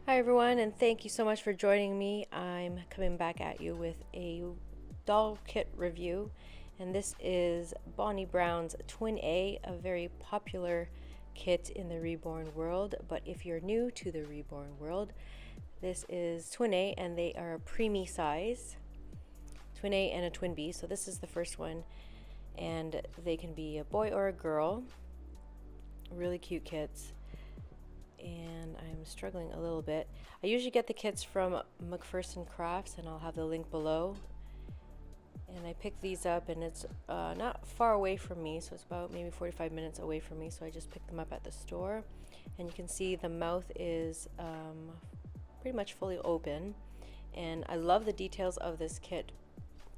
Hi everyone, and thank you so much for joining me. I'm coming back at you with a doll kit review, and this is Bonnie Brown's Twin A, a very popular kit in the Reborn world. But if you're new to the Reborn world, this is Twin A, and they are a preemie size, Twin A and a Twin B. So this is the first one, and they can be a boy or a girl. Really cute kits. And I'm struggling a little bit. I usually get the kits from MacPherson Crafts, and I'll have the link below. And I picked these up, and it's not far away from me, so it's about maybe 45 minutes away from me, so I just picked them up at the store. And you can see the mouth is pretty much fully open, and I love the details of this kit.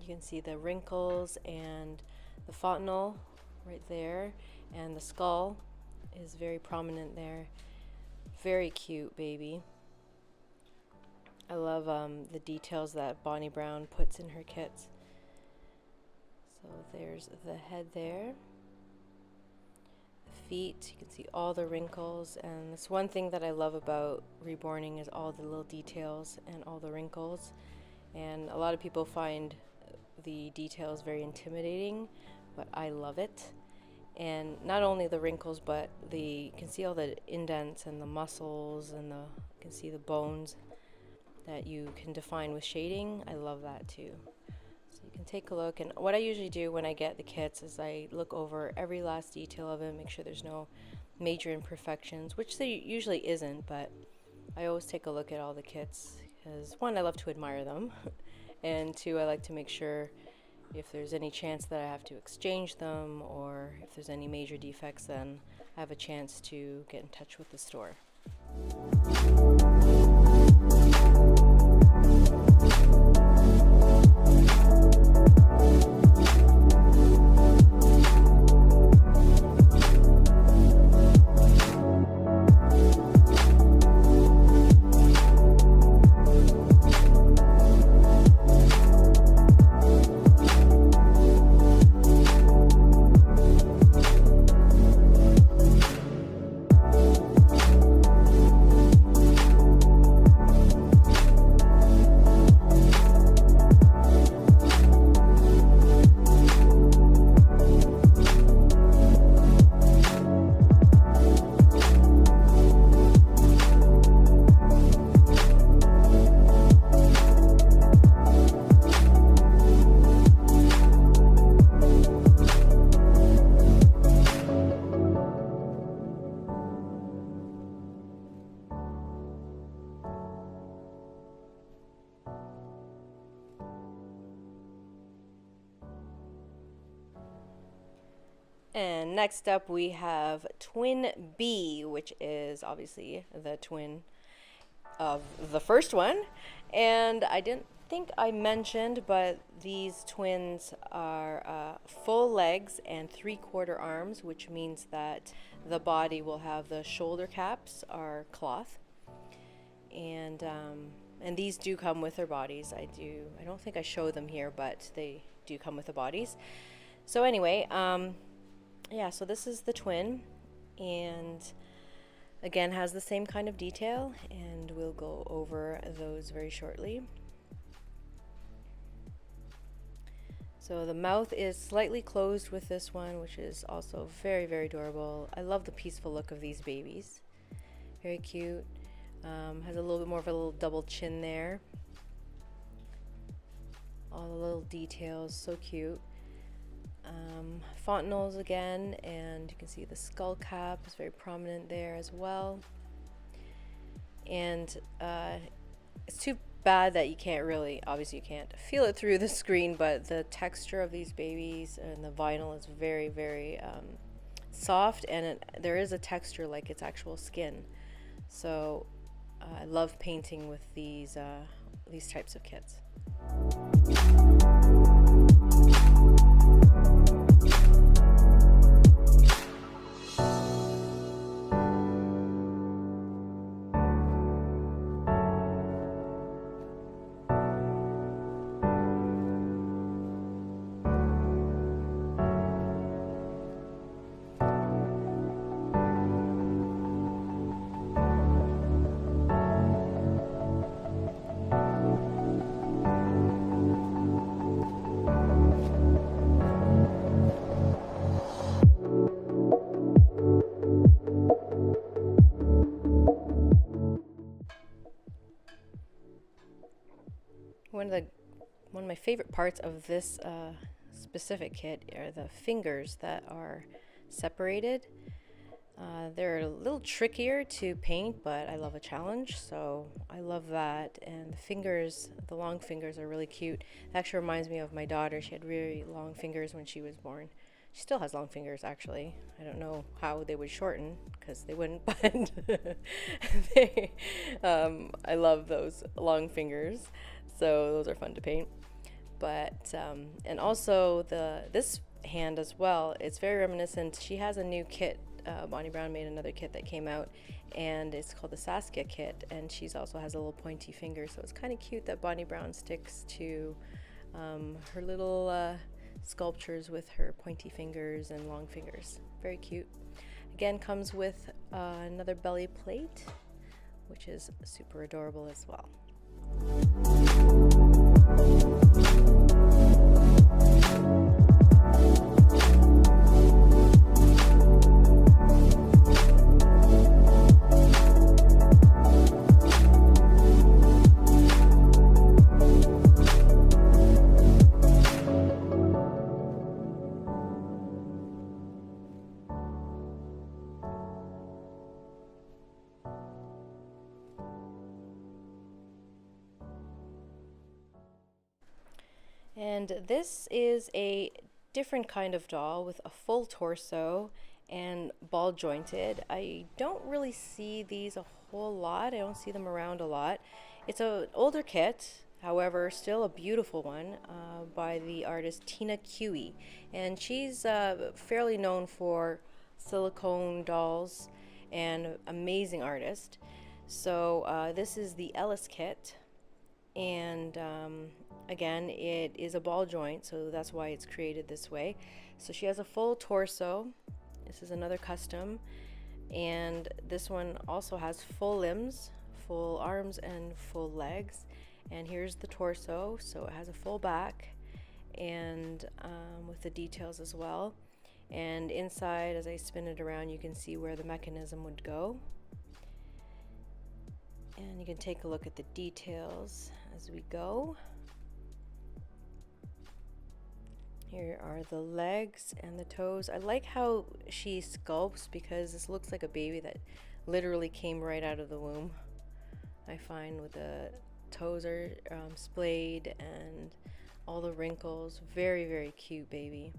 You can see the wrinkles and the fontanelle right there, and the skull is very prominent there. Very cute baby. I love the details that Bonnie Brown puts in her kits. So there's the head there. The feet, you can see all the wrinkles, and that's one thing that I love about reborning is all the little details and all the wrinkles. And a lot of people find the details very intimidating, but I love it. And not only the wrinkles, but you can see all the indents and the muscles, and you can see the bones that you can define with shading. I love that too. So you can take a look, and what I usually do when I get the kits is I look over every last detail of it, make sure there's no major imperfections, which there usually isn't, but I always take a look at all the kits because one, I love to admire them, and two, I like to make sure if there's any chance that I have to exchange them, or if there's any major defects, then I have a chance to get in touch with the store. And next up we have Twin B, which is obviously the twin of the first one. And I didn't think I mentioned, but these twins are full legs and 3/4 arms, which means that the body will have the shoulder caps are cloth. And these do come with their bodies. I don't think I show them here, but they do come with the bodies. So anyway, yeah, so this is the twin, and again has the same kind of detail, and we'll go over those very shortly. So the mouth is slightly closed with this one, which is also very, very adorable. I love the peaceful look of these babies. Very cute. Has a little bit more of a little double chin there. All the little details, so cute. Fontanelles again, and you can see the skull cap is very prominent there as well. And it's too bad that you can't really, obviously you can't feel it through the screen, but the texture of these babies and the vinyl is very, very soft, and there is a texture like it's actual skin. So I love painting with these types of kits. one of my favorite parts of this specific kit are the fingers that are separated. They're a little trickier to paint, but I love a challenge, so I love that. And the fingers, the long fingers, are really cute. It actually reminds me of my daughter. She had really long fingers when she was born. She still has long fingers, actually. I don't know how they would shorten, because they wouldn't, but I love those long fingers, so those are fun to paint. But and also this hand as well, it's very reminiscent. She has a new kit. Bonnie Brown made another kit that came out, and it's called the Saskia kit, and she's also has a little pointy finger, so it's kind of cute that Bonnie Brown sticks to her little sculptures with her pointy fingers and long fingers. Very cute. Again, comes with another belly plate, which is super adorable as well. And this is a different kind of doll with a full torso and ball jointed. I don't really see these a whole lot. I don't see them around a lot. It's an older kit, however, still a beautiful one, by the artist Tina Kewy. And she's fairly known for silicone dolls and amazing artist. So this is the Ellis kit. And again, it is a ball joint, so that's why it's created this way. So she has a full torso. This is another custom, and this one also has full limbs, full arms and full legs. And here's the torso, so it has a full back, and with the details as well. And inside, as I spin it around, you can see where the mechanism would go. And you can take a look at the details as we go. Here are the legs and the toes. I like how she sculpts, because this looks like a baby that literally came right out of the womb. I find with the toes are splayed and all the wrinkles. Very, very cute baby.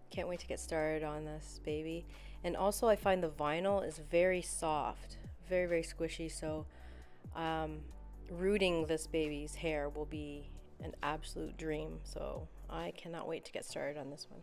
Can't wait to get started on this baby. And also I find the vinyl is very soft, very, very squishy, so rooting this baby's hair will be an absolute dream. So I cannot wait to get started on this one.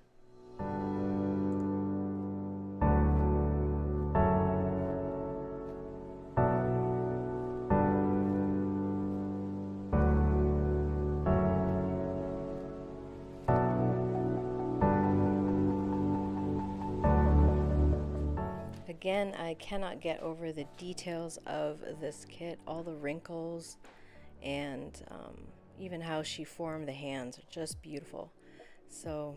Again, I cannot get over the details of this kit, all the wrinkles, and even how she formed the hands are just beautiful. So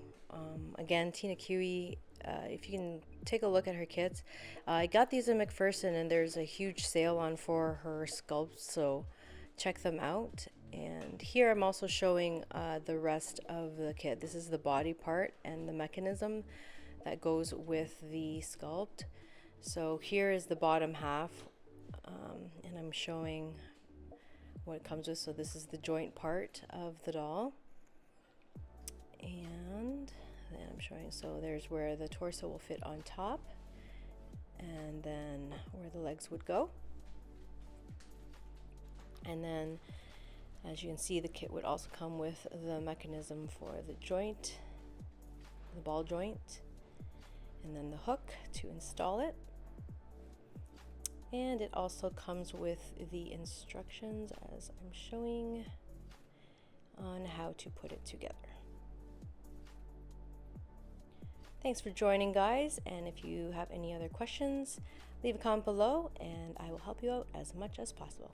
again, Tina Kewy, if you can take a look at her kits. I got these in MacPherson, and there's a huge sale on for her sculpts, so check them out. And here I'm also showing the rest of the kit. This is the body part and the mechanism that goes with the sculpt. So here is the bottom half, and I'm showing what it comes with. So this is the joint part of the doll, and then I'm showing, so there's where the torso will fit on top, and then where the legs would go. And then, as you can see, the kit would also come with the mechanism for the joint, the ball joint, and then the hook to install it. And it also comes with the instructions, as I'm showing, on how to put it together. Thanks for joining, guys, and if you have any other questions, leave a comment below and I will help you out as much as possible.